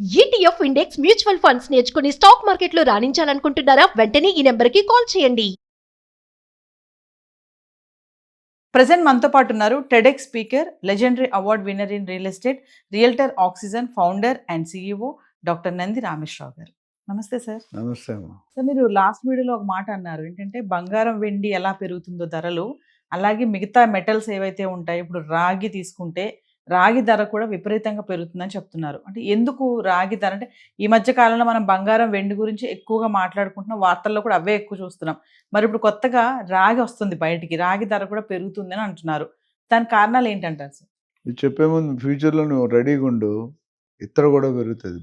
ETF index mutual funds నేర్చుకుని stock మార్కెట్లో రాణించాలనుకుంటున్నారా? వెంటనే ఈ నెంబర్కి కాల్ చేయండి. ప్రెసెంట్ మనతో పాటు ఉన్నారు TEDx speaker, legendary award winner in real estate, realtor oxygen founder and CEO doctor Nandi Rameshwar Rao గారు. నమస్తే సార్. నమస్తే అమ్మా. సార్, మీరు లాస్ట్ వీడియోలో ఒక మాట అన్నారు, ఏంటంటే బంగారం వెండి ఎలా పెరుగుతుందో ధరలు, అలాగే మిగతా మెటల్స్ ఏవైతే ఉంటాయో, ఇప్పుడు రాగి తీసుకుంటే రాగి ధర కూడా విపరీతంగా పెరుగుతుందని చెప్తున్నారు. అంటే ఎందుకు రాగి ధర, అంటే ఈ మధ్య కాలంలో మనం బంగారం వెండి గురించి ఎక్కువగా మాట్లాడుకుంటున్నాం, వార్తల్లో కూడా అవే ఎక్కువ చూస్తున్నాం. మరి ఇప్పుడు కొత్తగా రాగి వస్తుంది బయటికి, రాగి ధర కూడా పెరుగుతుంది అని అంటున్నారు. దాని కారణాలు ఏంటంటారు సార్? ఇది చెప్పే ముందు ఫ్యూచర్లో నువ్వు రెడీగా ఉండు. ఇత్తడి కూడా పెరుగుతుంది,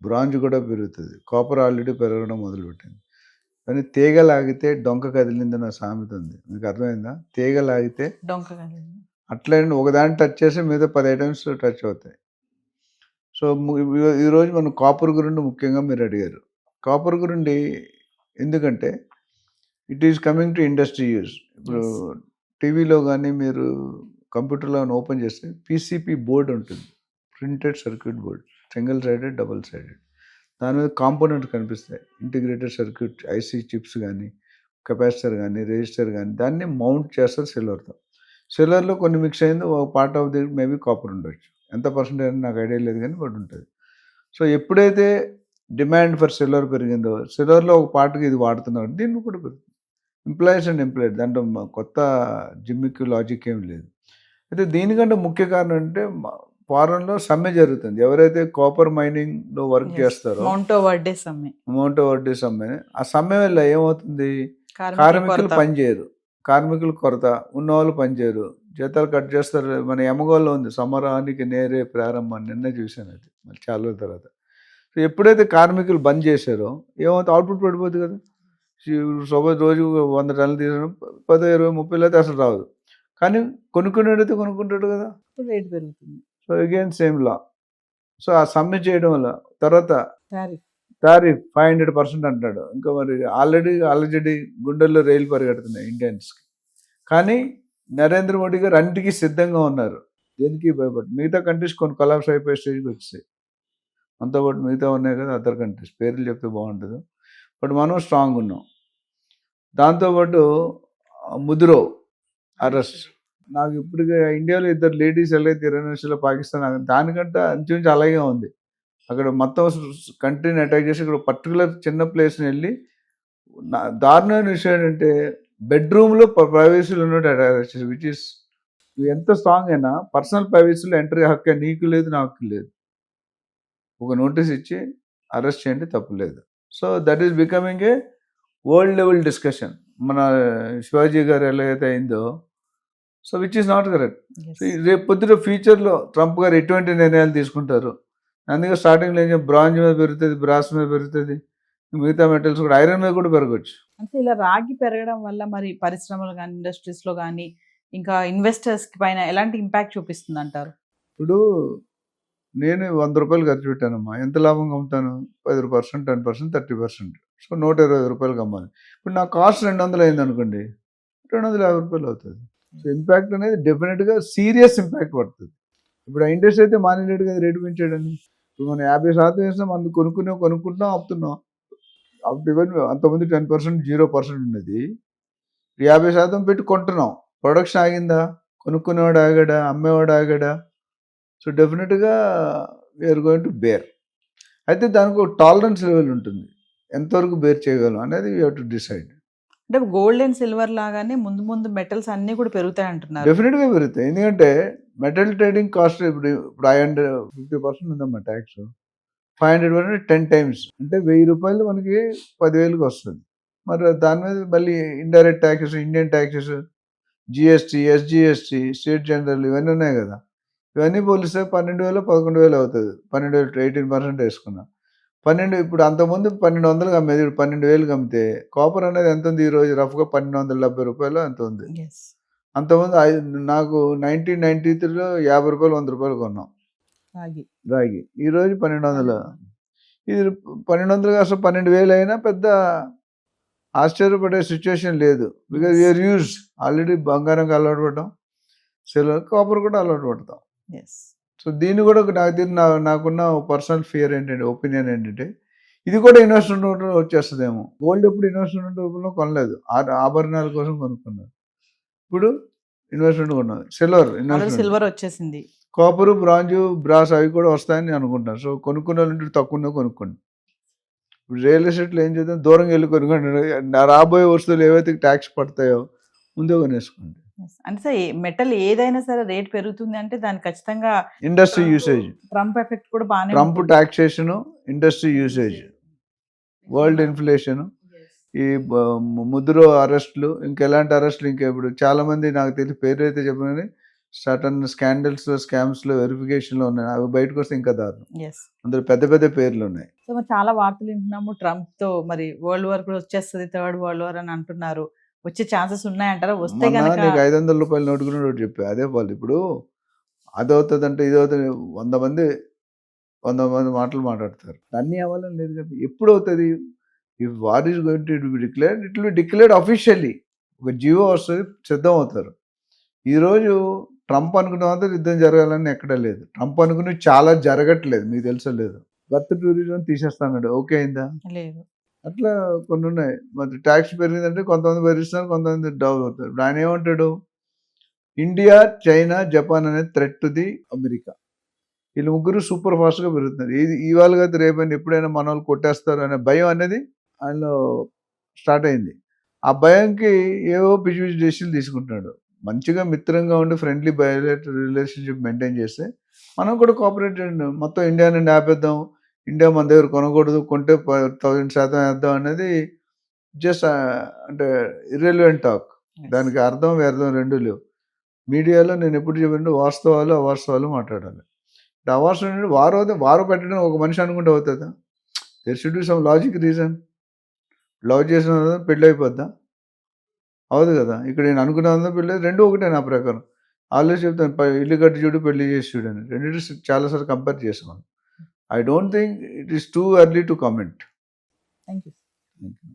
బ్రాంజ్ కూడా పెరుగుతుంది, కాపర్ ఆల్రెడీ పెరగడం మొదలుపెట్టింది. కానీ తీగ లాగితే డొంక కదిలిందని నా సామెత ఉంది, మీకు అర్థమైందా? తీగ లాగితే డొంక కదిలింది. అట్లే ఒకదాన్ని టచ్ చేసి మీద 10 ఐటమ్స్ టచ్ అవుతాయి. సో ఈరోజు మనం కాపర్ గురించి ముఖ్యంగా మీరు అడిగారు. కాపర్ గురించి ఎందుకంటే it is coming to industry use. ఇప్పుడు టీవీలో కానీ మీరు కంప్యూటర్లో ఓపెన్ చేస్తే పీసీపీ బోర్డు ఉంటుంది, printed circuit board, single sided, double sided. దాని మీద కాంపోనెంట్స్ కనిపిస్తాయి, ఇంటిగ్రేటెడ్ సర్క్యూట్, ఐసీ చిప్స్ కానీ, కెపాసిటర్ కానీ, రెజిస్టర్ కానీ. దాన్ని మౌంట్ చేస్తారు సిల్వర్తో. సిల్వర్లో కొన్ని మిక్స్ అయింది, ఒక part of the maybe copper ఉండొచ్చు, ఎంత పర్సెంటేజ్ నాకు ఐడియా లేదు కానీ బట్ ఉంటుంది. సో ఎప్పుడైతే డిమాండ్ ఫర్ సిల్వర్ పెరిగిందో, సిల్వర్లో ఒక పార్ట్కి ఇది వాడుతున్నారు, దీన్ని కూడా పెరుగుతుంది. ఎంప్లాయీస్ అండ్ ఎంప్లాయిడ్, దాంట్లో కొత్త జిమ్మిక్ లాజిక్ ఏమి లేదు. అయితే దీనికంటే ముఖ్య కారణం అంటే ఫారెన్లో సమ్మె జరుగుతుంది. ఎవరైతే కాపర్ మైనింగ్లో వర్క్ చేస్తారో, మౌంటో వర్డే సమ్మె, ఆ సమ్మె వల్ల ఏమవుతుంది, కార్మికులు పనిచేయరు, కార్మికులు కొరత, ఉన్నవాళ్ళు పనిచేయరు, జీతాలు కట్ చేస్తారు. మన ఎమగోల్లో ఉంది సమరానికి నేరే ప్రారంభం, నిన్న చూశాను అది మళ్ళీ చాలా రోజుల తర్వాత. సో ఎప్పుడైతే కార్మికులు బంద్ చేశారో ఏమవుతుంది, అవుట్పుట్ పడిపోతుంది కదా. సపోజ్ రోజు 100 టన్నులు తీసుకోవడం 10, 20, 30 అయితే అసలు రాదు. కానీ కొనుక్కునేటైతే కొనుక్కుంటాడు కదా, రేట్ పెరుగుతుంది. సో అగైన్ సేమ్ లా. సో ఆ సమ్మె చేయడం వల్ల తర్వాత టారిఫ్ 500% అంటాడు. ఇంకా మరి ఆల్రెడీ గుండెల్లో రైలు పరిగెడుతున్నాయి ఇండియన్స్కి. కానీ నరేంద్ర మోడీ గారు అన్నిటికీ సిద్ధంగా ఉన్నారు, దేనికి భయపడి. మిగతా కంట్రీస్ కొన్ని కొలాప్స్ అయిపోయే స్టేజ్కి వచ్చాయి, మనతో పాటు మిగతా ఉన్నాయి కదా అదర్ కంట్రీస్, పేర్లు చెప్తే బాగుంటుంది, బట్ మనం స్ట్రాంగ్ ఉన్నాం. దాంతోపాటు ముద్రో అరెస్ట్, నాకు ఇప్పటికే ఇండియాలో 2 లేడీస్ ఎలా అయితే 20 నిమిషాల్లో పాకిస్తాన్, దానికంటే అంచుమించు అలాగే ఉంది. అక్కడ మొత్తం కంట్రీని అటాక్ చేసి ఇక్కడ పర్టికులర్ చిన్న ప్లేస్ని వెళ్ళి, దారుణమైన విషయం ఏంటంటే బెడ్రూమ్లో ప్రైవసీలో ఉన్నట్టు అటాక్ చేసి, విచ్ ఇస్ ఎంత స్ట్రాంగ్ అయినా పర్సనల్ ప్రైవసీలో ఎంట్రీ హక్కు నీకు లేదు, నాకు లేదు. ఒక నోటీస్ ఇచ్చి అరెస్ట్ చేయండి, తప్పు లేదు. So that is becoming a world level discussion. మన శివాజీ గారు ఎలా అయితే అయిందో, so which is not correct. So రేపు పొద్దున ఫ్యూచర్లో ట్రంప్ గారు ఎటువంటి నిర్ణయాలు తీసుకుంటారు. అందుకే స్టార్టింగ్లో ఏం బ్రాంజ్ మీద పెరుగుతుంది, బ్రాస్ మీద పెరుగుతుంది, మిగతా మెటల్స్ కూడా, ఐరన్ మీద కూడా పెరగచ్చు. అంటే ఇలా రాగి పెరగడం వల్ల మరి పరిశ్రమలు కానీ, ఇండస్ట్రీస్లో కానీ, ఇంకా ఇన్వెస్టర్స్కి పైన ఎలాంటి ఇంపాక్ట్ చూపిస్తుంది అంటారు? ఇప్పుడు నేను 100 రూపాయలు ఖర్చు పెట్టానమ్మా, ఎంత లాభంగా అమ్ముతాను? 10%, 10%, 30%. సో 120 రూపాయలకి అమ్మాలి. ఇప్పుడు నా కాస్ట్ 200 అయింది అనుకోండి, 250 రూపాయలు అవుతుంది. సో ఇంపాక్ట్ అనేది డెఫినెట్గా సీరియస్ ఇంపాక్ట్ పడుతుంది. ఇప్పుడు ఆ ఇండస్ట్రీ అయితే మానేలేడు కదా రేటు పెంచాడని. ఇప్పుడు మనం 50% వేసినా మనం కొనుక్కుంటున్నాం, అమ్ముతున్నాం. అంతమంది 10%, 0% ఉన్నది, 50% పెట్టి కొంటున్నాం. ప్రొడక్షన్ ఆగిందా? కొనుక్కునేవాడు ఆగాడా? అమ్మేవాడు ఆగాడా? సో డెఫినెట్గా వీఆర్ గోయింగ్ టు బేర్. అయితే దానికి ఒక టాలరెన్స్ లెవెల్ ఉంటుంది, ఎంతవరకు బేర్ చేయగలం అనేది యూ హ్యావ్ టు డిసైడ్. అంటే గోల్డ్ అండ్ సిల్వర్ లాగానే ముందు మెటల్స్ అన్నీ కూడా పెరుగుతాయి అంటున్నారు. డెఫినెట్గా పెరుగుతాయి, ఎందుకంటే మెటల్ ట్రేడింగ్ కాస్ట్ ఇప్పుడు 50% ఉందమ్మా ట్యాక్స్. 500 10 times, అంటే 1000 రూపాయలు మనకి 10,000కి వస్తుంది. మరి దాని మీద మళ్ళీ indirect taxes, Indian taxes, GST, SGST, state general, ఇవన్నీ ఉన్నాయి కదా. ఇవన్నీ పోలిస్తే 12,000, 11,000 అవుతుంది. 12,000 18% వేసుకున్నా 12. ఇప్పుడు అంతకుముందు 1,200కి అమ్మేది, ఇప్పుడు 12,000కి అమ్మితే కాపర్ అనేది ఎంత ఉంది ఈరోజు? రఫ్గా 1,270 రూపాయలు ఎంత ఉంది. అంతకుముందు నాకు 1993లో 50 రూపాయలు, 100 రూపాయలు కొన్నాం రాగి. ఈరోజు 1,200. ఇది 1,200 అసలు 12,000 అయినా పెద్ద ఆశ్చర్యపడే సిచ్యువేషన్ లేదు. బికాజ్ వీఆర్ యూజ్డ్ ఆల్రెడీ బంగారంకి అలవాటు పడ్డాం, సిల్వర్, కాపర్ కూడా అలవాటు పడతాం. సో దీన్ని కూడా నాకున్న పర్సనల్ ఫియర్ ఏంటంటే, ఒపీనియన్ ఏంటంటే, ఇది కూడా ఇన్వెస్ట్మెంట్ రూపంలో వచ్చేస్తుందేమో. గోల్డ్ ఎప్పుడు ఇన్వెస్ట్మెంట్ రూపంలో కొనలేదు, ఆభరణాల కోసం కొనుక్కున్నారు. ఇప్పుడు ఇన్వెస్ట్మెంట్ కొన్నది. సిల్వర్ ఇన్వెస్ట్మెంట్, సిల్వర్ వచ్చేసింది. కాపరు, బ్రాంజు, బ్రాస్ అవి కూడా వస్తాయని అనుకుంటాను. సో కొనుక్కున్న వాళ్ళు తక్కువ కొనుక్కోండి. ఇప్పుడు రియల్ ఎస్టేట్లో ఏం చేద్దాం, దూరంగా వెళ్ళి కొనుక్కోండి. రాబోయే వస్తువులు ఏవైతే ట్యాక్స్ పడతాయో ముందే కొనేసుకోండి. అంటే సార్ మెటల్ ఏదైనా సరే రేట్ పెరుగుతుంది అంటే దానికి ఖచ్చితంగా ఇండస్ట్రీ యూసేజ్, ట్రంప్ ఎఫెక్ట్ కూడా బాగానే Trump taxation, industry usage, world inflation, ఈ ముద్ర అరెస్టులు, ఇంకెలాంటి అరెస్టులు, ఇంకా ఇప్పుడు చాలా మంది నాకు తెలిసి పేరు అయితే చెప్పిన సటన్ స్కాండల్స్, స్కామ్స్లో, వెరిఫికేషన్లో ఉన్నాయి. అవి బయటకు వస్తే ఇంకా దారుణం. అందులో పెద్ద పెద్ద పేర్లు ఉన్నాయి. సో మరి చాలా వార్తలు వింటున్నాము ట్రంప్ తో మరి వరల్డ్ వార్ కూడా వచ్చేస్తుంది, థర్డ్ వరల్డ్ వార్ అని అంటున్నారు. వచ్చే ఛాన్సెస్ ఉన్నాయంటారా? వస్తే కనుక నీకు 500 రూపాయలు నోటు కూడా ఒకటి చెప్పా, అదే వాళ్ళు ఇప్పుడు అది అవుతుంది అంటే ఇది అవుతుంది, 100 మంది మాటలు మాట్లాడతారు. అన్నీ అవ్వాలని లేదు కదా. ఎప్పుడు అవుతుంది? If war is going to be declared, it will be declared officially. ఒక జీవో వస్తుంది, సిద్ధం అవుతారు. ఈరోజు ట్రంప్ అనుకున్న యుద్ధం జరగాలని ఎక్కడా లేదు. ట్రంప్ అనుకుని చాలా జరగట్లేదు, మీకు తెలుసా లేదు. బర్త్ టూరిజం తీసేస్తాడు, ఓకే అయిందా? లేదు. అట్లా కొన్ని ఉన్నాయి. మరి ట్యాక్స్ పెరిగిందంటే కొంతమంది భరిస్తున్నారు, కొంతమంది డౌన్ అవుతారు. ఇప్పుడు ఆయన ఏమంటాడు, ఇండియా, చైనా, జపాన్ అనేది థ్రెట్ టు ది అమెరికా. వీళ్ళు ముగ్గురు సూపర్ ఫాస్ట్గా పెరుగుతున్నారు. ఇది ఇవాళ కదా రేపైనా ఎప్పుడైనా మన వాళ్ళు కొట్టేస్తారు అనే భయం అనేది ఆయనలో స్టార్ట్ అయింది. ఆ భయంకి ఏవో పిచ్చి పిచ్చి డెసిషన్లు తీసుకుంటున్నాడు. మంచిగా మిత్రంగా ఉండి ఫ్రెండ్లీ బయోలేటరల్ రిలేషన్షిప్ మెయింటైన్ చేస్తే మనం కూడా కోఆపరేట్ మొత్తం ఇండియా నుండి ఆపేద్దాం, ఇండియా మన దగ్గర కొనకూడదు, కొంటే 1000% వేద్దాం అనేది జస్ట్ అంటే ఇర్రెలవెంట్ టాక్. దానికి అర్థం వ్యర్థం రెండు లేవు. మీడియాలో నేను ఎప్పుడు చెప్పినట్టు వాస్తవాలు అవాస్తవాలు మాట్లాడాలి. అవాస్తవం వారు పెట్టడం ఒక మనిషి అనుకుంటే అవుతుందా? There should be some logic reason. Love చేసిన పెళ్ళి అయిపోద్దా? అవదు కదా. ఇక్కడ నేను అనుకున్న పెళ్ళి రెండు ఒకటే నా ప్రకారం. ఆల్వేస్ చెప్తాను, ఇల్లు కట్టి చూడు, పెళ్లి చేసి చూడు అని. రెండింటి చాలాసార్లు కంపేర్ చేసాను. I don't think it is too early to comment. Thank you. Thank you.